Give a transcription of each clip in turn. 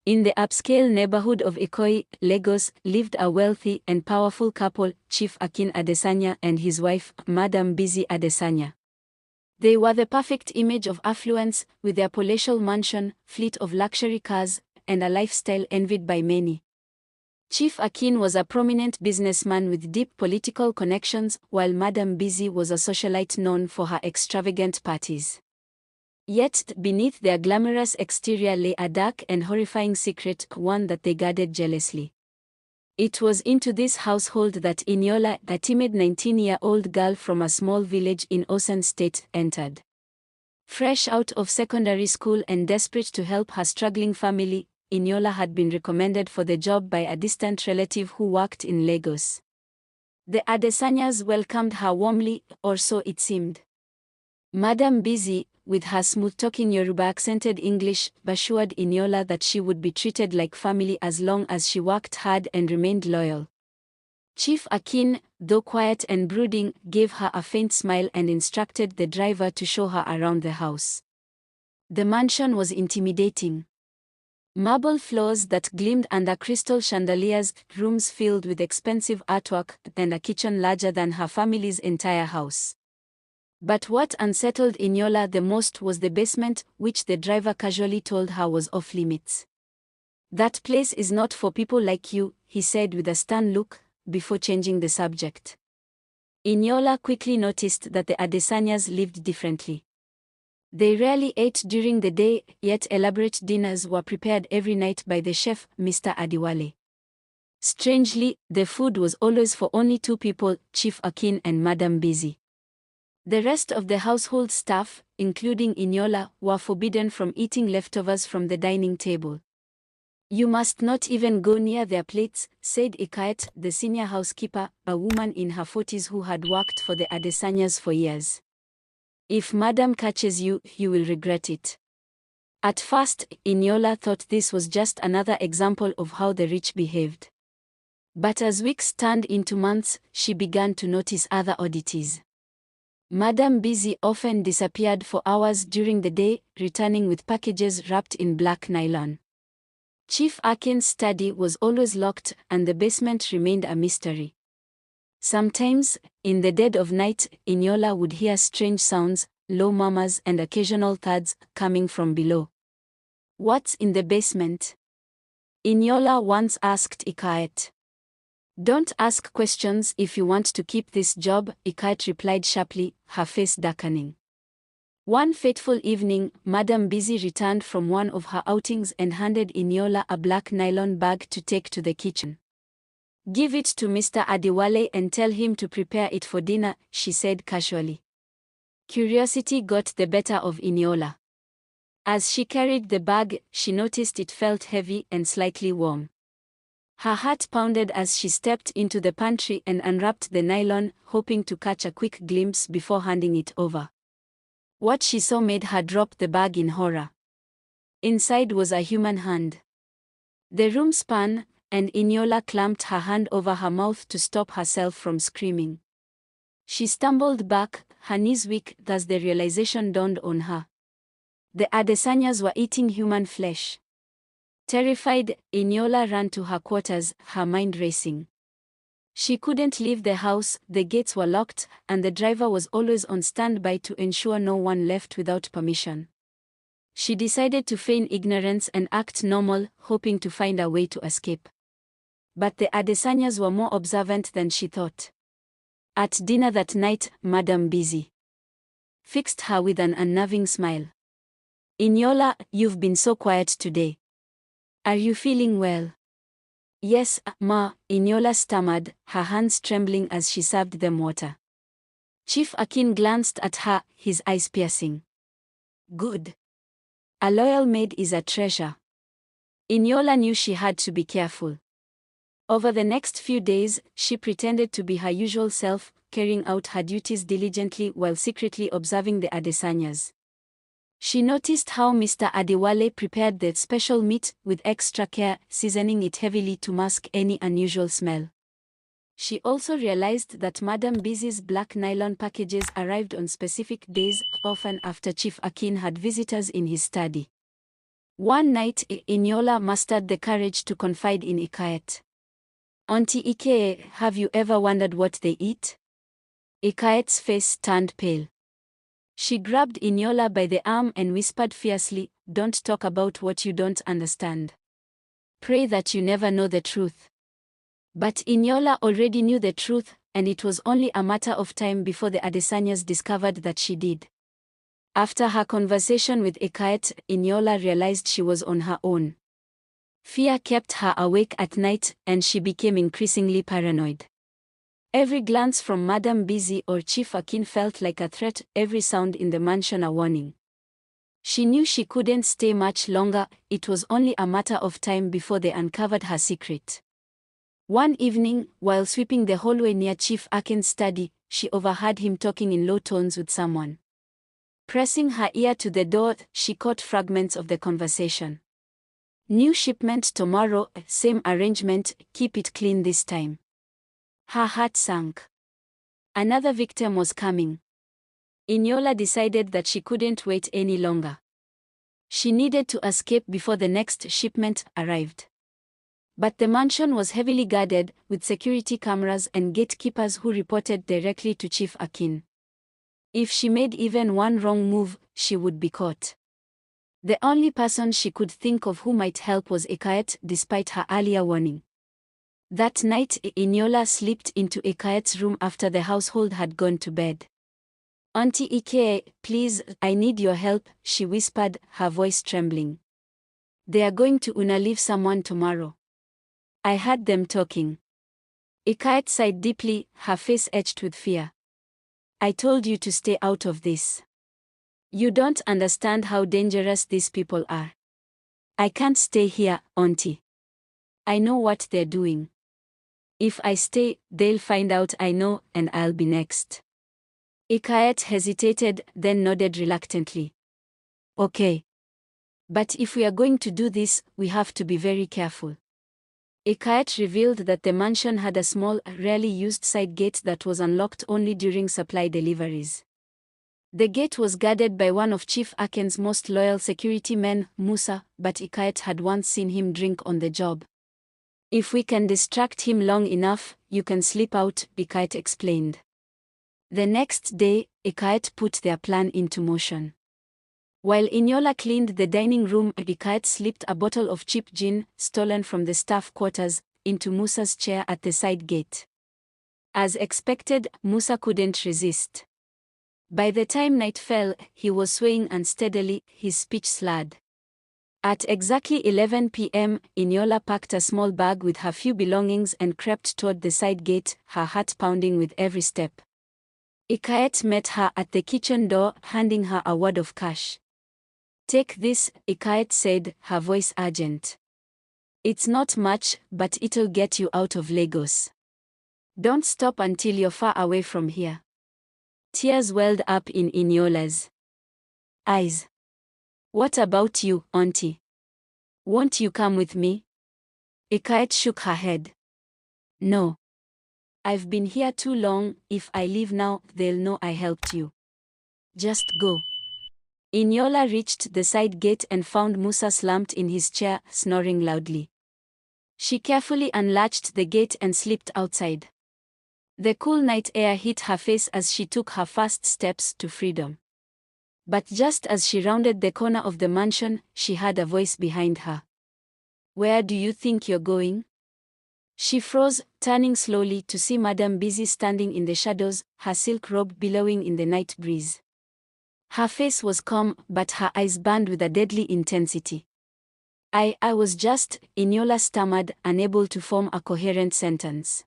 In the upscale neighborhood of Ikoyi, Lagos, lived a wealthy and powerful couple, Chief Akin Adesanya and his wife, Madam Bisi Adesanya. They were the perfect image of affluence, with their palatial mansion, fleet of luxury cars, and a lifestyle envied by many. Chief Akin was a prominent businessman with deep political connections, while Madam Bisi was a socialite known for her extravagant parties. Yet, beneath their glamorous exterior lay a dark and horrifying secret, one that they guarded jealously. It was into this household that Eniola, a timid 19-year-old girl from a small village in Osun State, entered. Fresh out of secondary school and desperate to help her struggling family, Eniola had been recommended for the job by a distant relative who worked in Lagos. The Adesanyas welcomed her warmly, or so it seemed. Madam Bisi, with her smooth-talking Yoruba-accented English, assured Eniola that she would be treated like family as long as she worked hard and remained loyal. Chief Akin, though quiet and brooding, gave her a faint smile and instructed the driver to show her around the house. The mansion was intimidating. Marble floors that gleamed under crystal chandeliers, rooms filled with expensive artwork, and a kitchen larger than her family's entire house. But what unsettled Eniola the most was the basement, which the driver casually told her was off-limits. "That place is not for people like you," he said with a stern look, before changing the subject. Eniola quickly noticed that the Adesanyas lived differently. They rarely ate during the day, yet elaborate dinners were prepared every night by the chef, Mr. Adiwale. Strangely, the food was always for only two people, Chief Akin and Madam Bisi. The rest of the household staff, including Eniola, were forbidden from eating leftovers from the dining table. "You must not even go near their plates," said Ikayet, the senior housekeeper, a woman in her 40s who had worked for the Adesanyas for years. "If Madam catches you, you will regret it." At first, Eniola thought this was just another example of how the rich behaved. But as weeks turned into months, she began to notice other oddities. Madam Bisi often disappeared for hours during the day, returning with packages wrapped in black nylon. Chief Akin's study was always locked, and the basement remained a mystery. Sometimes, in the dead of night, Eniola would hear strange sounds, low murmurs and occasional thuds, coming from below. "What's in the basement?" Eniola once asked Ikayet. "Don't ask questions if you want to keep this job," Ikayet replied sharply, her face darkening. One fateful evening, Madam Bisi returned from one of her outings and handed Eniola a black nylon bag to take to the kitchen. "Give it to Mr. Adiwale and tell him to prepare it for dinner," she said casually. Curiosity got the better of Eniola. As she carried the bag, she noticed it felt heavy and slightly warm. Her heart pounded as she stepped into the pantry and unwrapped the nylon, hoping to catch a quick glimpse before handing it over. What she saw made her drop the bag in horror. Inside was a human hand. The room spun, and Eniola clamped her hand over her mouth to stop herself from screaming. She stumbled back, her knees weak, as the realization dawned on her. The Adesanyas were eating human flesh. Terrified, Eniola ran to her quarters, her mind racing. She couldn't leave the house, the gates were locked, and the driver was always on standby to ensure no one left without permission. She decided to feign ignorance and act normal, hoping to find a way to escape. But the Adesanyas were more observant than she thought. At dinner that night, Madam Bisi fixed her with an unnerving smile. "Eniola, you've been so quiet today. Are you feeling well?" "Yes, ma," Eniola stammered, her hands trembling as she served them water. Chief Akin glanced at her, his eyes piercing. "Good. A loyal maid is a treasure." Eniola knew she had to be careful. Over the next few days, she pretended to be her usual self, carrying out her duties diligently while secretly observing the Adesanyas. She noticed how Mr. Adiwale prepared the special meat with extra care, seasoning it heavily to mask any unusual smell. She also realized that Madam Bisi's black nylon packages arrived on specific days, often after Chief Akin had visitors in his study. One night, Inyola mustered the courage to confide in Ikayet. Auntie Ike, have you ever wondered what they eat? Ikayet's face turned pale. She grabbed Inyola by the arm and whispered fiercely, "Don't talk about what you don't understand. Pray that you never know the truth." But Inyola already knew the truth, and it was only a matter of time before the Adesanyas discovered that she did. After her conversation with Ikayet, Inyola realized she was on her own. Fear kept her awake at night, and she became increasingly paranoid. Every glance from Madam Busy or Chief Akin felt like a threat, every sound in the mansion a warning. She knew she couldn't stay much longer, it was only a matter of time before they uncovered her secret. One evening, while sweeping the hallway near Chief Akin's study, she overheard him talking in low tones with someone. Pressing her ear to the door, she caught fragments of the conversation. "New shipment tomorrow, same arrangement, keep it clean this time." Her heart sank. Another victim was coming. Inyola decided that she couldn't wait any longer. She needed to escape before the next shipment arrived. But the mansion was heavily guarded, with security cameras and gatekeepers who reported directly to Chief Akin. If she made even one wrong move, she would be caught. The only person she could think of who might help was Ikayet, despite her earlier warning. That night, Inyola slipped into Ikayet's room after the household had gone to bed. "Auntie Ike, please, I need your help," she whispered, her voice trembling. "They are going to leave someone tomorrow. I heard them talking." Ikayet sighed deeply, her face etched with fear. "I told you to stay out of this. You don't understand how dangerous these people are. I can't stay here, Auntie. I know what they're doing. If I stay, they'll find out I know, and I'll be next." Ikayet hesitated, then nodded reluctantly. "Okay. But if we are going to do this, we have to be very careful." Ikayet revealed that the mansion had a small, rarely used side gate that was unlocked only during supply deliveries. The gate was guarded by one of Chief Akin's most loyal security men, Musa, but Ikayet had once seen him drink on the job. "If we can distract him long enough, you can slip out," Ikayet explained. The next day, Ikayet put their plan into motion. While Inyola cleaned the dining room, Ikayet slipped a bottle of cheap gin, stolen from the staff quarters, into Musa's chair at the side gate. As expected, Musa couldn't resist. By the time night fell, he was swaying unsteadily, his speech slurred. At exactly 11 p.m., Inyola packed a small bag with her few belongings and crept toward the side gate, her heart pounding with every step. Ikayet met her at the kitchen door, handing her a wad of cash. "Take this," Ikayet said, her voice urgent. "It's not much, but it'll get you out of Lagos. Don't stop until you're far away from here." Tears welled up in Inyola's eyes. "What about you, Auntie? Won't you come with me?" Ikayet shook her head. "No. I've been here too long, if I leave now, they'll know I helped you. Just go." Inyola reached the side gate and found Musa slumped in his chair, snoring loudly. She carefully unlatched the gate and slipped outside. The cool night air hit her face as she took her first steps to freedom. But just as she rounded the corner of the mansion, she heard a voice behind her. "Where do you think you're going?" She froze, turning slowly to see Madame Busy standing in the shadows, her silk robe billowing in the night breeze. Her face was calm, but her eyes burned with a deadly intensity. I was just," Inyola stammered, unable to form a coherent sentence.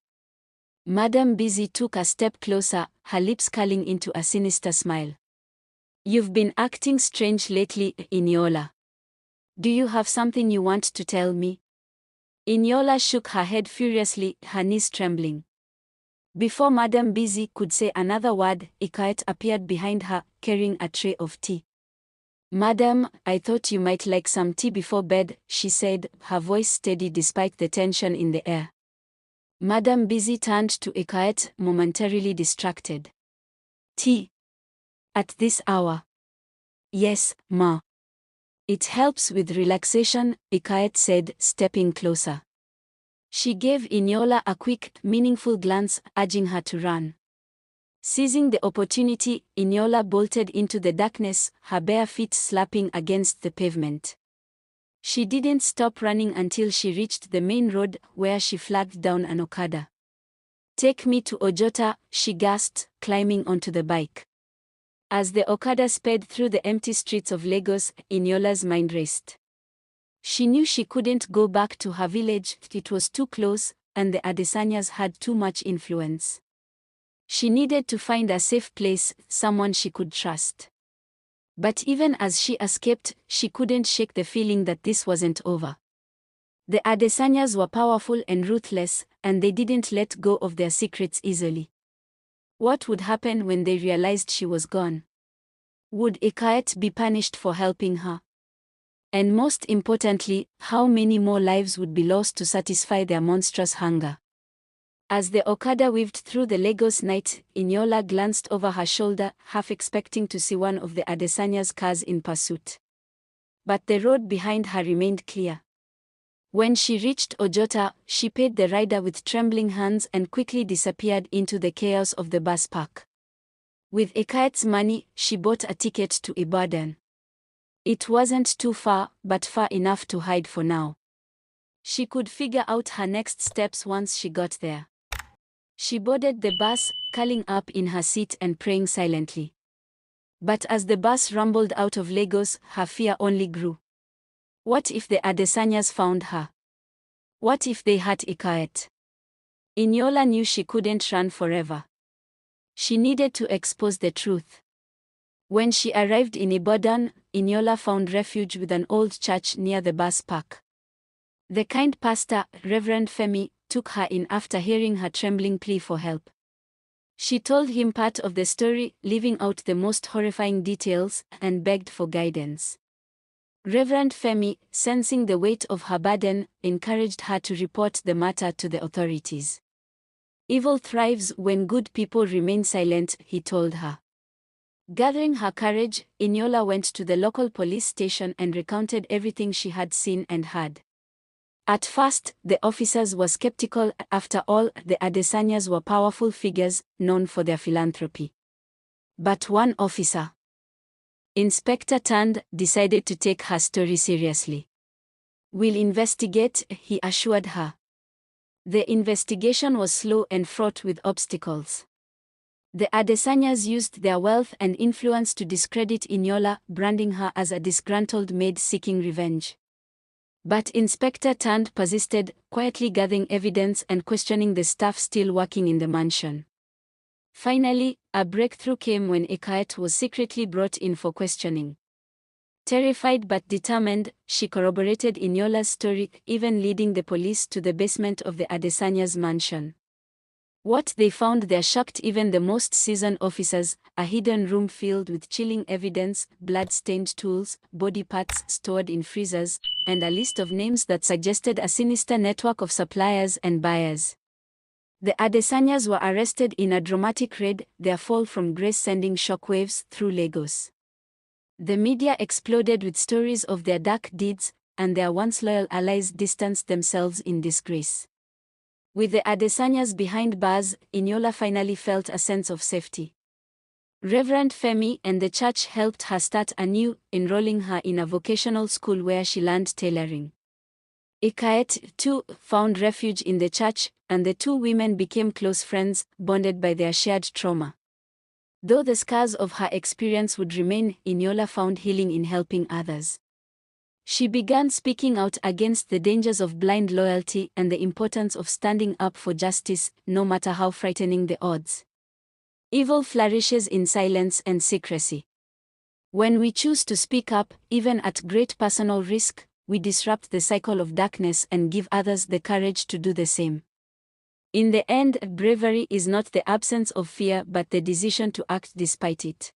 Madame Busy took a step closer, her lips curling into a sinister smile. "You've been acting strange lately, Inyola. Do you have something you want to tell me?" Inyola shook her head furiously, her knees trembling. Before Madame Busy could say another word, Ikayet appeared behind her, carrying a tray of tea. "Madam, I thought you might like some tea before bed," she said, her voice steady despite the tension in the air. Madame Busy turned to Ikayet, momentarily distracted. "Tea? At this hour?" "Yes, ma." It helps with relaxation, Ikayet said, stepping closer. She gave Eniola a quick, meaningful glance, urging her to run. Seizing the opportunity, Eniola bolted into the darkness, her bare feet slapping against the pavement. She didn't stop running until she reached the main road, where she flagged down an Okada. "Take me to Ojota," she gasped, climbing onto the bike. As the Okada sped through the empty streets of Lagos, Eniola's mind raced. She knew she couldn't go back to her village, it was too close, and the Adesanyas had too much influence. She needed to find a safe place, someone she could trust. But even as she escaped, she couldn't shake the feeling that this wasn't over. The Adesanyas were powerful and ruthless, and they didn't let go of their secrets easily. What would happen when they realized she was gone? Would Ikayet be punished for helping her? And most importantly, how many more lives would be lost to satisfy their monstrous hunger? As the Okada weaved through the Lagos night, Eniola glanced over her shoulder, half expecting to see one of the Adesanya's cars in pursuit. But the road behind her remained clear. When she reached Ojota, she paid the rider with trembling hands and quickly disappeared into the chaos of the bus park. With Ikayet's money, she bought a ticket to Ibadan. It wasn't too far, but far enough to hide for now. She could figure out her next steps once she got there. She boarded the bus, curling up in her seat and praying silently. But as the bus rumbled out of Lagos, her fear only grew. What if the Adesanyas found her? What if they had Ikayet? Eniola knew she couldn't run forever. She needed to expose the truth. When she arrived in Ibadan, Eniola found refuge with an old church near the bus park. The kind pastor, Reverend Femi, took her in after hearing her trembling plea for help. She told him part of the story, leaving out the most horrifying details, and begged for guidance. Reverend Femi, sensing the weight of her burden, encouraged her to report the matter to the authorities. "Evil thrives when good people remain silent," he told her. Gathering her courage, Eniola went to the local police station and recounted everything she had seen and heard. At first, the officers were skeptical. After all, the Adesanyas were powerful figures, known for their philanthropy. But one officer, Inspector Tand, decided to take her story seriously. "We'll investigate," he assured her. The investigation was slow and fraught with obstacles. The Adesanyas used their wealth and influence to discredit Eniola, branding her as a disgruntled maid seeking revenge. But Inspector Tand persisted, quietly gathering evidence and questioning the staff still working in the mansion. Finally, a breakthrough came when Ikayet was secretly brought in for questioning. Terrified but determined, she corroborated Eniola's story, even leading the police to the basement of the Adesanyas' mansion. What they found there shocked even the most seasoned officers: a hidden room filled with chilling evidence, blood-stained tools, body parts stored in freezers, and a list of names that suggested a sinister network of suppliers and buyers. The Adesanyas were arrested in a dramatic raid, their fall from grace sending shockwaves through Lagos. The media exploded with stories of their dark deeds, and their once loyal allies distanced themselves in disgrace. With the Adesanyas behind bars, Eniola finally felt a sense of safety. Reverend Femi and the church helped her start anew, enrolling her in a vocational school where she learned tailoring. Ikayet, too, found refuge in the church, and the two women became close friends, bonded by their shared trauma. Though the scars of her experience would remain, Eniola found healing in helping others. She began speaking out against the dangers of blind loyalty and the importance of standing up for justice, no matter how frightening the odds. Evil flourishes in silence and secrecy. When we choose to speak up, even at great personal risk, we disrupt the cycle of darkness and give others the courage to do the same. In the end, bravery is not the absence of fear but the decision to act despite it.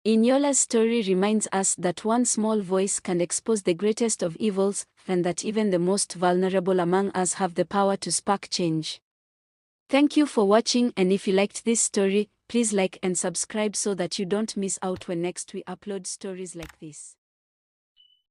Eniola's story reminds us that one small voice can expose the greatest of evils, and that even the most vulnerable among us have the power to spark change. Thank you for watching, and if you liked this story, please like and subscribe so that you don't miss out when next we upload stories like this.